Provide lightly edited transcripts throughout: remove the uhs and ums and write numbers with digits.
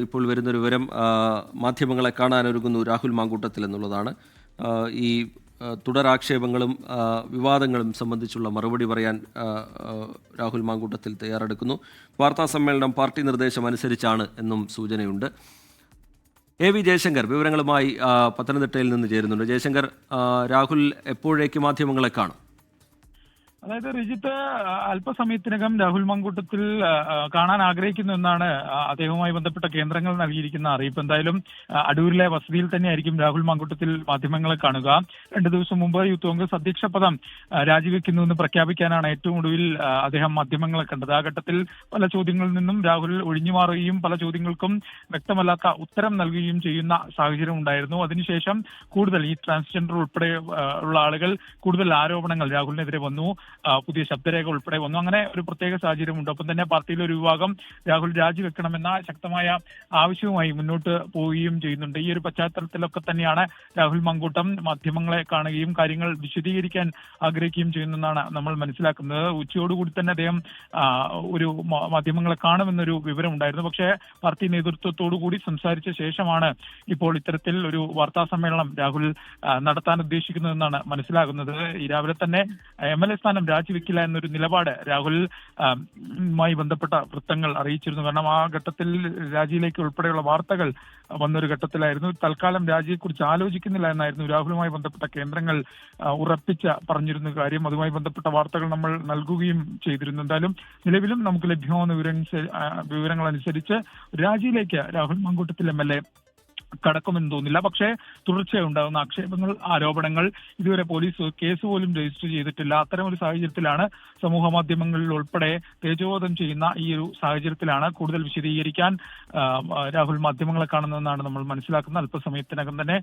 ഇപ്പോൾ വരുന്നൊരു വിവരം മാധ്യമങ്ങളെ കാണാനൊരുങ്ങുന്നു രാഹുൽ മാങ്കൂട്ടത്തിൽ എന്നുള്ളതാണ്. ഈ തുടരാക്ഷേപങ്ങളും വിവാദങ്ങളും സംബന്ധിച്ചുള്ള മറുപടി പറയാൻ രാഹുൽ മാങ്കൂട്ടത്തിൽ തയ്യാറെടുക്കുന്നു. വാർത്താ സമ്മേളനം പാർട്ടി നിർദ്ദേശം അനുസരിച്ചാണ് എന്നും സൂചനയുണ്ട്. എ വി ജയശങ്കർ വിവരങ്ങളുമായി പത്തനംതിട്ടയിൽ നിന്ന് ചേരുന്നുണ്ട്. ജയശങ്കർ, രാഹുൽ എപ്പോഴേക്ക് മാധ്യമങ്ങളെ കാണും? അതായത് റിജിത്ത് അല്പസമയത്തിനകം രാഹുൽ മാങ്കൂട്ടത്തിൽ കാണാൻ ആഗ്രഹിക്കുന്നു എന്നാണ് അദ്ദേഹവുമായി ബന്ധപ്പെട്ട കേന്ദ്രങ്ങൾ നൽകിയിരിക്കുന്ന അറിയിപ്പ്. എന്തായാലും അടൂരിലെ വസതിയിൽ തന്നെയായിരിക്കും രാഹുൽ മാങ്കൂട്ടത്തിൽ മാധ്യമങ്ങളെ കാണുക. 2 ദിവസം മുമ്പ് യൂത്ത് കോൺഗ്രസ് അധ്യക്ഷ പദം രാജിവെക്കുന്നുവെന്ന് പ്രഖ്യാപിക്കാനാണ് ഏറ്റവും ഒടുവിൽ അദ്ദേഹം മാധ്യമങ്ങളെ കണ്ടത്. ആ ഘട്ടത്തിൽ പല ചോദ്യങ്ങളിൽ നിന്നും രാഹുൽ ഒഴിഞ്ഞു മാറുകയും പല ചോദ്യങ്ങൾക്കും വ്യക്തമല്ലാത്ത ഉത്തരം നൽകുകയും ചെയ്യുന്ന സാഹചര്യം ഉണ്ടായിരുന്നു. അതിനുശേഷം കൂടുതൽ ഈ ട്രാൻസ്ജെൻഡർ ഉൾപ്പെടെ ഉള്ള ആളുകൾ കൂടുതൽ ആരോപണങ്ങൾ രാഹുലിനെതിരെ വന്നു. പുതിയ ശബ്ദരേഖ ഉൾപ്പെടെ വന്നു. അങ്ങനെ ഒരു പ്രത്യേക സാഹചര്യമുണ്ട്. ഒപ്പം തന്നെ പാർട്ടിയിലെ ഒരു വിഭാഗം രാഹുൽ രാജിവെക്കണമെന്ന ശക്തമായ ആവശ്യവുമായി മുന്നോട്ട് പോവുകയും ചെയ്യുന്നുണ്ട്. ഈ ഒരു പശ്ചാത്തലത്തിലൊക്കെ തന്നെയാണ് രാഹുൽ മാങ്കൂട്ടം മാധ്യമങ്ങളെ കാണുകയും കാര്യങ്ങൾ വിശദീകരിക്കാൻ ആഗ്രഹിക്കുകയും ചെയ്യുന്നതെന്നാണ് നമ്മൾ മനസ്സിലാക്കുന്നത്. ഉച്ചയോടുകൂടി തന്നെ അദ്ദേഹം ഒരു മാധ്യമങ്ങളെ കാണുമെന്നൊരു വിവരം ഉണ്ടായിരുന്നു. പക്ഷേ പാർട്ടി നേതൃത്വത്തോടു കൂടി സംസാരിച്ച ശേഷമാണ് ഇപ്പോൾ ഇത്തരത്തിൽ ഒരു വാർത്താ സമ്മേളനം രാഹുൽ നടത്താൻ ഉദ്ദേശിക്കുന്നതെന്നാണ് മനസ്സിലാകുന്നത്. ഈ രാവിലെ തന്നെ MLA സ്ഥാനം രാജിവെക്കില്ല എന്നൊരു നിലപാട് രാഹുലുമായി ബന്ധപ്പെട്ട വൃത്തങ്ങൾ അറിയിച്ചിരുന്നു. കാരണം ആ ഘട്ടത്തിൽ രാജിയിലേക്ക് ഉൾപ്പെടെയുള്ള വാർത്തകൾ വന്നൊരു ഘട്ടത്തിലായിരുന്നു. തൽക്കാലം രാജിയെക്കുറിച്ച് ആലോചിക്കുന്നില്ല എന്നായിരുന്നു രാഹുലുമായി ബന്ധപ്പെട്ട കേന്ദ്രങ്ങൾ പറഞ്ഞിരുന്ന കാര്യം. അതുമായി ബന്ധപ്പെട്ട വാർത്തകൾ നമ്മൾ നൽകുകയും ചെയ്തിരുന്നു. എന്തായാലും നിലവിലും നമുക്ക് ലഭ്യമാകുന്ന വിവരങ്ങൾ അനുസരിച്ച് രാജിയിലേക്ക് രാഹുൽ മാങ്കൂട്ടത്തിൽ MLA കടക്കുമെന്ന് തോന്നില്ല. പക്ഷേ തുടർച്ചയായി ഉണ്ടാകുന്ന ആക്ഷേപങ്ങൾ, ആരോപണങ്ങൾ, ഇതുവരെ പോലീസ് കേസ് പോലും രജിസ്റ്റർ ചെയ്തിട്ടില്ല. അത്തരമൊരു സാഹചര്യത്തിലാണ് സമൂഹ മാധ്യമങ്ങളിൽ ഉൾപ്പെടെ തേജോവധം ചെയ്യുന്ന ഈ ഒരു സാഹചര്യത്തിലാണ് കൂടുതൽ വിശദീകരിക്കാൻ രാഹുൽ മാധ്യമങ്ങളെ കാണുന്നതെന്നാണ് നമ്മൾ മനസ്സിലാക്കുന്നത്. അല്പസമയത്തിനകം തന്നെ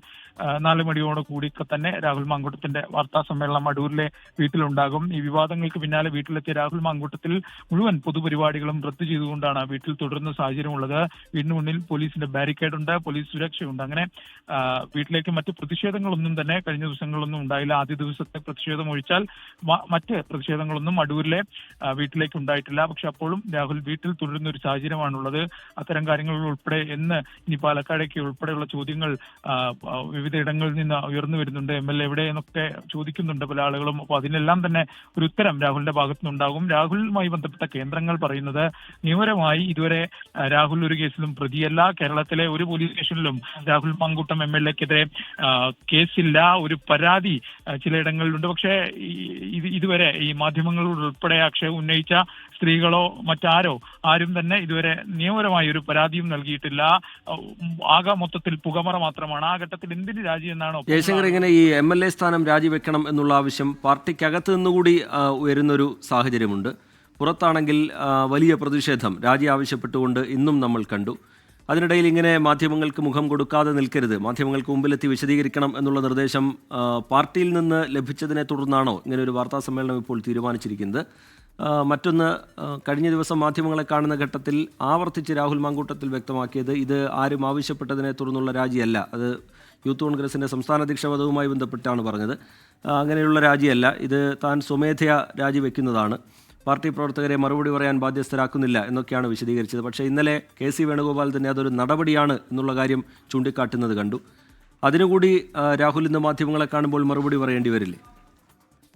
4 മണിയോട് കൂടിയൊക്കെ തന്നെ രാഹുൽ മാങ്കൂട്ടത്തിന്റെ വാർത്താ സമ്മേളനം അടൂരിലെ വീട്ടിലുണ്ടാകും. ഈ വിവാദങ്ങൾക്ക് പിന്നാലെ വീട്ടിലെത്തിയ രാഹുൽ മാങ്കൂട്ടത്തിൽ മുഴുവൻ പൊതുപരിപാടികളും റദ്ദു ചെയ്തുകൊണ്ടാണ് വീട്ടിൽ തുടരുന്ന സാഹചര്യമുള്ളത്. വീടിന് മുന്നിൽ പോലീസിന്റെ ബാരിക്കേഡ് ഉണ്ട്, പോലീസ് സുരക്ഷയുണ്ട്. അങ്ങനെ വീട്ടിലേക്ക് മറ്റ് പ്രതിഷേധങ്ങളൊന്നും തന്നെ കഴിഞ്ഞ ദിവസങ്ങളൊന്നും ഉണ്ടായില്ല. ആദ്യ ദിവസത്തെ പ്രതിഷേധം ഒഴിച്ചാൽ മറ്റ് പ്രതിഷേധങ്ങളൊന്നും അടൂരിലെ വീട്ടിലേക്ക് ഉണ്ടായിട്ടില്ല. പക്ഷെ അപ്പോഴും രാഹുൽ വീട്ടിൽ തുടരുന്ന ഒരു സാഹചര്യമാണുള്ളത്. അത്തരം കാര്യങ്ങൾ ഉൾപ്പെടെ ഇനി പാലക്കാടേക്ക് ഉൾപ്പെടെയുള്ള ചോദ്യങ്ങൾ വിവിധ ഇടങ്ങളിൽ നിന്ന് ഉയർന്നു വരുന്നുണ്ട്. MLA എവിടെ എന്നൊക്കെ ചോദിക്കുന്നുണ്ട് പല ആളുകളും. അപ്പൊ അതിനെല്ലാം തന്നെ ഒരു ഉത്തരം രാഹുലിന്റെ ഭാഗത്തു നിന്നുണ്ടാകും. രാഹുലുമായി ബന്ധപ്പെട്ട കേന്ദ്രങ്ങൾ പറയുന്നത് നിയമപരമായി ഇതുവരെ രാഹുൽ ഒരു കേസിലും പ്രതിയല്ല. കേരളത്തിലെ ഒരു പോലീസ് സ്റ്റേഷനിലും രാഹുൽ മാങ്കൂട്ടം MLAക്കെതിരെ കേസില്ല. ഒരു പരാതി ചിലയിടങ്ങളിലുണ്ട്. പക്ഷേ ഇതുവരെ ഈ മാധ്യമങ്ങളോട് ഉൾപ്പെടെ ആക്ഷേപം ഉന്നയിച്ച സ്ത്രീകളോ ആരും തന്നെ ഇതുവരെ നിയമപരമായി ഒരു പരാതിയും നൽകിയിട്ടില്ല. ആകെ മൊത്തത്തിൽ പുകമറ മാത്രമാണ്. ആ ഘട്ടത്തിൽ എന്തിന് രാജി എന്നാണോ ജയശങ്കർ, ഇങ്ങനെ ഈ MLA സ്ഥാനം രാജിവെക്കണം എന്നുള്ള ആവശ്യം പാർട്ടിക്കകത്ത് നിന്നുകൂടി ഉയരുന്നൊരു സാഹചര്യമുണ്ട്. പുറത്താണെങ്കിൽ വലിയ പ്രതിഷേധം രാജി ആവശ്യപ്പെട്ടുകൊണ്ട് ഇന്നും നമ്മൾ കണ്ടു. അതിനിടയിൽ ഇങ്ങനെ മാധ്യമങ്ങൾക്ക് മുഖം കൊടുക്കാതെ നിൽക്കരുത്, മാധ്യമങ്ങൾക്ക് മുമ്പിലെത്തി വിശദീകരിക്കണം എന്നുള്ള നിർദ്ദേശം പാർട്ടിയിൽ നിന്ന് ലഭിച്ചതിനെ തുടർന്നാണോ ഇങ്ങനെ ഒരു വാർത്താ സമ്മേളനം ഇപ്പോൾ തീരുമാനിച്ചിരിക്കുന്നത്? മറ്റൊന്ന്, കഴിഞ്ഞ ദിവസം മാധ്യമങ്ങളെ കാണുന്ന ഘട്ടത്തിൽ ആവർത്തിച്ച് രാഹുൽ മാങ്കൂട്ടത്തിൽ വ്യക്തമാക്കിയത് ഇത് ആരും ആവശ്യപ്പെട്ടതിനെ തുടർന്നുള്ള രാജിയല്ല, അത് യൂത്ത് കോൺഗ്രസിൻ്റെ സംസ്ഥാന അധ്യക്ഷ പദവുമായി ബന്ധപ്പെട്ടാണ് പറഞ്ഞത്. അങ്ങനെയുള്ള രാജിയല്ല, ഇത് താൻ സ്വമേധയാ രാജിവെക്കുന്നതാണ്, പാർട്ടി പ്രവർത്തകരെ മറുപടി പറയാൻ ബാധ്യസ്ഥരാക്കുന്നില്ല എന്നൊക്കെയാണ് വിശദീകരിച്ചത്. പക്ഷേ ഇന്നലെ KC വേണുഗോപാൽ തന്നെ അതൊരു നടപടിയാണ് എന്നുള്ള കാര്യം ചൂണ്ടിക്കാട്ടുന്നത് കണ്ടു. അതിനുകൂടി രാഹുൽ ഇന്ന് മാധ്യമങ്ങളെ കാണുമ്പോൾ മറുപടി പറയേണ്ടി വരില്ലേ?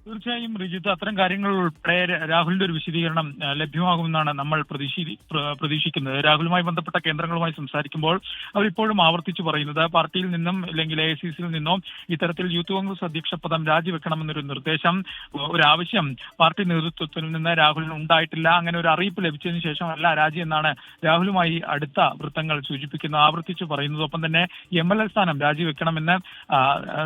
തീർച്ചയായും റിജിത്ത്, അത്തരം കാര്യങ്ങൾ ഉൾപ്പെടെ രാഹുലിന്റെ ഒരു വിശദീകരണം ലഭ്യമാകുമെന്നാണ് നമ്മൾ പ്രതീക്ഷിക്കുന്നത്. രാഹുലുമായി ബന്ധപ്പെട്ട കേന്ദ്രങ്ങളുമായി സംസാരിക്കുമ്പോൾ അവരിപ്പോഴും ആവർത്തിച്ചു പറയുന്നത് പാർട്ടിയിൽ നിന്നും അല്ലെങ്കിൽ AICCയിൽ നിന്നോ ഇത്തരത്തിൽ യൂത്ത് കോൺഗ്രസ് അധ്യക്ഷ പദം രാജിവെക്കണമെന്നൊരു നിർദ്ദേശം, ഒരു ആവശ്യം പാർട്ടി നേതൃത്വത്തിൽ നിന്ന് രാഹുലിന് ഉണ്ടായിട്ടില്ല. അങ്ങനെ ഒരു അറിയിപ്പ് ലഭിച്ചതിന് ശേഷമല്ല രാജി എന്നാണ് രാഹുലുമായി അടുത്ത വൃത്തങ്ങൾ സൂചിപ്പിക്കുന്നത്, ആവർത്തിച്ചു പറയുന്നത്. ഒപ്പം തന്നെ MLA സ്ഥാനം രാജിവെക്കണമെന്ന്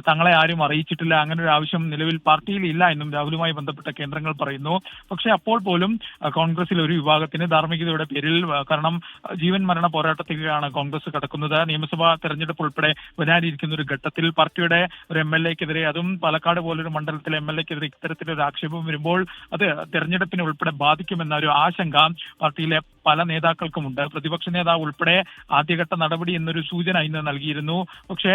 തങ്ങളെ ആരും അറിയിച്ചിട്ടില്ല, അങ്ങനെ ഒരു ആവശ്യം നിലവിൽ പാർട്ടിയിൽ ഇല്ല എന്നും രാഹുലുമായി ബന്ധപ്പെട്ട കേന്ദ്രങ്ങൾ പറയുന്നു. പക്ഷേ അപ്പോൾ പോലും കോൺഗ്രസിൽ ഒരു വിഭാഗത്തിന് ധാർമ്മികതയുടെ പേരിൽ, കാരണം ജീവൻ മരണ പോരാട്ടത്തിലാണ് കോൺഗ്രസ് കടക്കുന്നത്, നിയമസഭാ തെരഞ്ഞെടുപ്പ് ഉൾപ്പെടെ വരാനിരിക്കുന്ന ഒരു ഘട്ടത്തിൽ പാർട്ടിയുടെ ഒരു MLAക്കെതിരെ, അതും പാലക്കാട് പോലൊരു മണ്ഡലത്തിലെ MLAക്കെതിരെ ഇത്തരത്തിലൊരു ആക്ഷേപം വരുമ്പോൾ അത് തെരഞ്ഞെടുപ്പിനെ ഉൾപ്പെടെ ബാധിക്കുമെന്ന ഒരു ആശങ്ക പാർട്ടിയിലെ പല നേതാക്കൾക്കുമുണ്ട്. പ്രതിപക്ഷ നേതാവ് ഉൾപ്പെടെ ആദ്യഘട്ട നടപടി എന്നൊരു സൂചന ഇന്ന് നൽകിയിരുന്നു. പക്ഷേ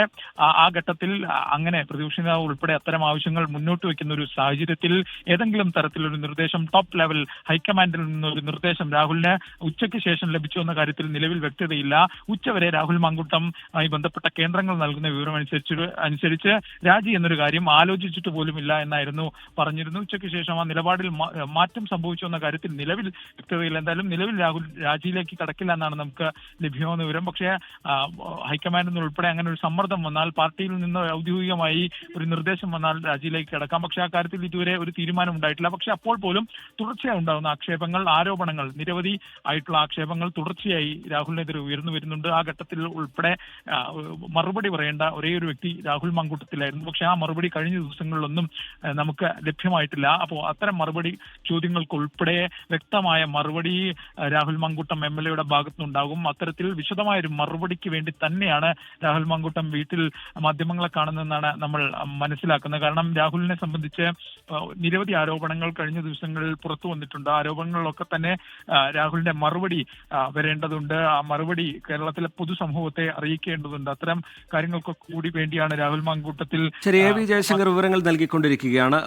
ആ ഘട്ടത്തിൽ അങ്ങനെ പ്രതിപക്ഷ നേതാവ് ഉൾപ്പെടെ അത്തരം ആവശ്യങ്ങൾ മുന്നോട്ട് വയ്ക്കുന്ന ഒരു സാഹചര്യത്തിൽ ഏതെങ്കിലും തരത്തിലൊരു നിർദ്ദേശം ടോപ്പ് ലെവൽ ഹൈക്കമാൻഡിൽ നിന്നൊരു നിർദ്ദേശം രാഹുലിന് ഉച്ചയ്ക്ക് ശേഷം ലഭിച്ചു എന്ന കാര്യത്തിൽ നിലവിൽ വ്യക്തതയില്ല. ഉച്ചവരെ രാഹുൽ മാങ്കൂട്ടവുമായി ബന്ധപ്പെട്ട കേന്ദ്രങ്ങൾ നൽകുന്ന വിവരം അനുസരിച്ച് രാജി എന്നൊരു കാര്യം ആലോചിച്ചിട്ട് പോലുമില്ല എന്നായിരുന്നു പറഞ്ഞിരുന്നു. ഉച്ചയ്ക്ക് ശേഷം ആ നിലപാടിൽ മാറ്റം സംഭവിച്ചു എന്ന കാര്യത്തിൽ നിലവിൽ വ്യക്തതയില്ല. എന്തായാലും നിലവിൽ രാഹുൽ രാജിയിലേക്ക് കടക്കില്ല എന്നാണ് നമുക്ക് ലഭ്യമാകുന്ന വിവരം. പക്ഷേ ഹൈക്കമാൻഡിൽ നിന്ന് ഉൾപ്പെടെ അങ്ങനെ ഒരു സമ്മർദ്ദം വന്നാൽ, പാർട്ടിയിൽ നിന്ന് ഔദ്യോഗികമായി ഒരു നിർദ്ദേശം വന്നാൽ രാജിയിലേക്ക് കിടക്കാം. പക്ഷേ ആ കാര്യത്തിൽ ഇതുവരെ ഒരു തീരുമാനം ഉണ്ടായിട്ടില്ല. പക്ഷേ അപ്പോൾ പോലും തുടർച്ചയായി ഉണ്ടാകുന്ന ആക്ഷേപങ്ങൾ, ആരോപണങ്ങൾ, നിരവധി ആയിട്ടുള്ള ആക്ഷേപങ്ങൾ തുടർച്ചയായി രാഹുലിനെതിരെ ഉയർന്നു വരുന്നുണ്ട്. ആ ഘട്ടത്തിൽ ഉൾപ്പെടെ മറുപടി പറയേണ്ട ഒരേ ഒരു വ്യക്തി രാഹുൽ മാങ്കൂട്ടത്തിലായിരുന്നു. പക്ഷേ ആ മറുപടി കഴിഞ്ഞ ദിവസങ്ങളിലൊന്നും നമുക്ക് ലഭ്യമായിട്ടില്ല. അപ്പോൾ അത്തരം മറുപടി ചോദ്യങ്ങൾക്ക് ഉൾപ്പെടെ വ്യക്തമായ മറുപടി രാഹുൽ മാങ്കൂട്ടം MLA ഭാഗത്തുനിന്നുണ്ടാകും. അത്തരത്തിൽ വിശദമായ ഒരു മറുപടിക്ക് വേണ്ടി തന്നെയാണ് രാഹുൽ മാങ്കൂട്ടം വീട്ടിൽ മാധ്യമങ്ങളെ കാണുന്നതെന്നാണ് നമ്മൾ മനസ്സിലാക്കുന്നത്. കാരണം രാഹുലിനെ സംബന്ധിച്ച് നിരവധി ആരോപണങ്ങൾ കഴിഞ്ഞ ദിവസങ്ങളിൽ പുറത്തു വന്നിട്ടുണ്ട്. ആരോപണങ്ങളിലൊക്കെ തന്നെ രാഹുലിന്റെ മറുപടി വരേണ്ടതുണ്ട്. ആ മറുപടി കേരളത്തിലെ പൊതുസമൂഹത്തെ അറിയിക്കേണ്ടതുണ്ട്. അത്തരം കാര്യങ്ങൾക്കൊക്കെ കൂടി വേണ്ടിയാണ് രാഹുൽ മാങ്കൂട്ടത്തിൽ ശരി. എ വി ജയശങ്കർ വിവരങ്ങൾ നൽകിക്കൊണ്ടിരിക്കുകയാണ്.